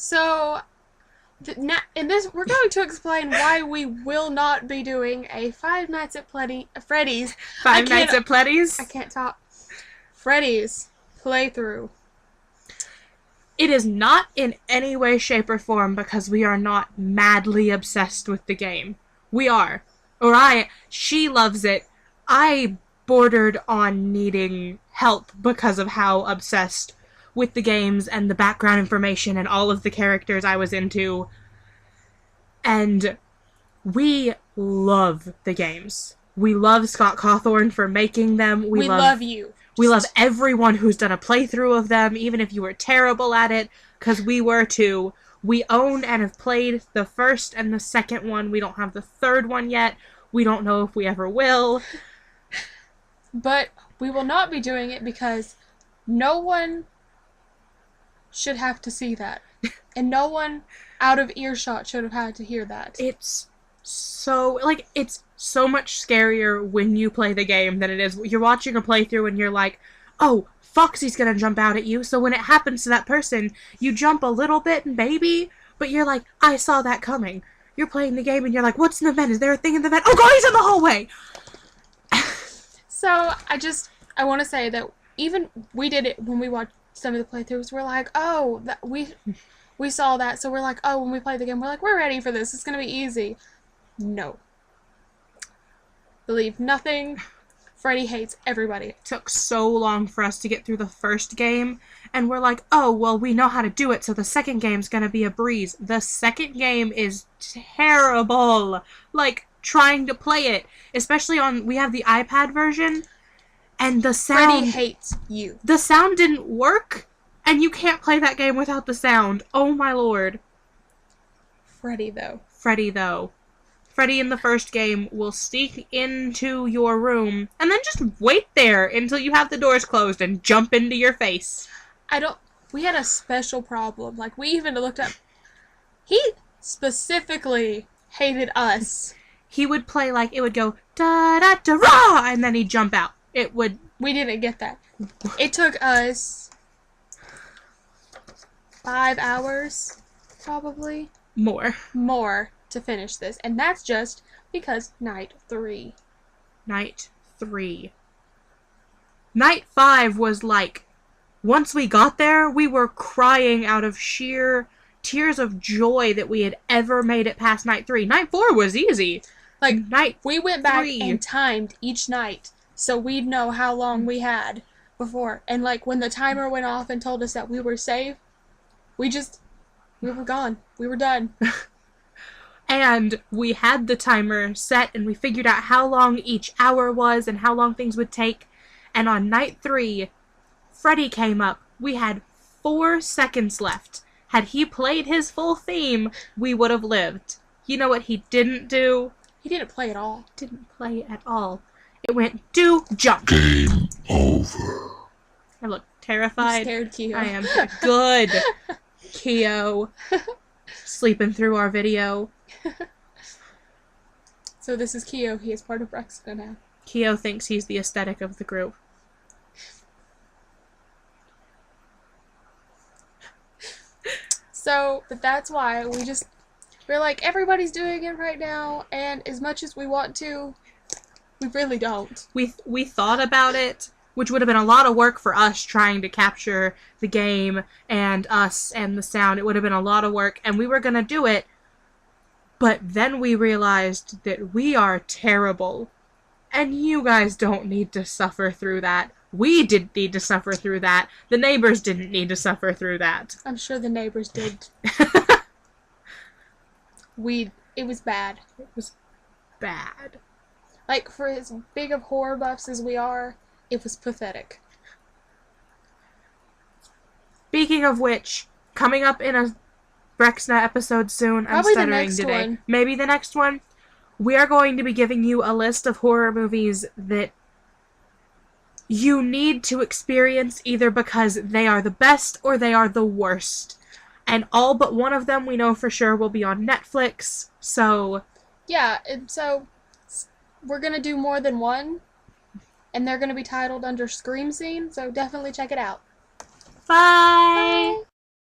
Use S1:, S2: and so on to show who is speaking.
S1: So, in this, we're going to explain why we will not be doing a Five Nights at Freddy's.
S2: Five Nights at Freddy's?
S1: I can't talk. Freddy's playthrough.
S2: It is not in any way, shape, or form because we are not madly obsessed with the game. We are. She loves it. I bordered on needing help because of how obsessed with the games and the background information and all of the characters I was into. And we love the games. We love Scott Cawthorn for making them. We
S1: love you.
S2: We love everyone who's done a playthrough of them, even if you were terrible at it, because we were too. We own and have played the first and the second one. We don't have the third one yet. We don't know if we ever will.
S1: But we will not be doing it because no one should have to see that. And no one out of earshot should have had to hear that.
S2: It's so much scarier when you play the game than it is. You're watching a playthrough and you're like, oh, Foxy's gonna jump out at you, so when it happens to that person, you jump a little bit, maybe, but you're like, I saw that coming. You're playing the game and you're like, what's in the vent? Is there a thing in the vent? Oh god, he's in the hallway!
S1: So, I want to say that even we did it when we watched some of the playthroughs, we're like, oh, we saw that, so we're like, oh, when we play the game, we're like, we're ready for this, it's gonna be easy. No. Believe nothing. Freddy hates everybody.
S2: It took so long for us to get through the first game, and we're like, oh, well, we know how to do it, so the second game's gonna be a breeze. The second game is terrible. Like, trying to play it, especially we have the iPad version, and the sound...
S1: Freddy hates you.
S2: The sound didn't work, and you can't play that game without the sound. Oh my lord.
S1: Freddy, though.
S2: Freddy in the first game will sneak into your room and then just wait there until you have the doors closed and jump into your face.
S1: We had a special problem. Like, we even looked up... He specifically hated us.
S2: He would play it would go da-da-da-rah, and then he'd jump out.
S1: We didn't get that. It took us 5 hours, probably. More to finish this. And that's just because night 3.
S2: Night 5 was once we got there, we were crying out of sheer tears of joy that we had ever made it past night 3. Night 4 was easy.
S1: We went back and timed each night so we'd know how long we had before. And when the timer went off and told us that we were safe, we were gone. We were done.
S2: And we had the timer set, and we figured out how long each hour was and how long things would take. And on night 3, Freddy came up. We had 4 seconds left. Had he played his full theme, we would have lived. You know what he didn't do?
S1: He didn't play at all.
S2: It went, do, jump.
S3: Game over.
S2: I look terrified.
S1: You scared Keo.
S2: I am good. Keo. Sleeping through our video.
S1: So this is Keo. He is part of Brexit now.
S2: Keo thinks he's the aesthetic of the group.
S1: So, but that's why we're like, everybody's doing it right now, and as much as we want to, we really don't.
S2: We thought about it, which would have been a lot of work for us trying to capture the game and us and the sound. It would have been a lot of work, and we were gonna do it, but then we realized that we are terrible, and you guys don't need to suffer through that. We didn't need to suffer through that. The neighbors didn't need to suffer through that.
S1: I'm sure the neighbors did. It was bad.
S2: It was bad.
S1: For as big of horror buffs as we are, it was pathetic.
S2: Speaking of which, coming up in a Brexna episode soon,
S1: Probably
S2: I'm stuttering today.
S1: One.
S2: Maybe the next one. We are going to be giving you a list of horror movies that you need to experience either because they are the best or they are the worst. And all but one of them we know for sure will be on Netflix, so...
S1: Yeah, and so we're going to do more than one, and they're going to be titled under Scream Scene, so definitely check it out.
S2: Bye!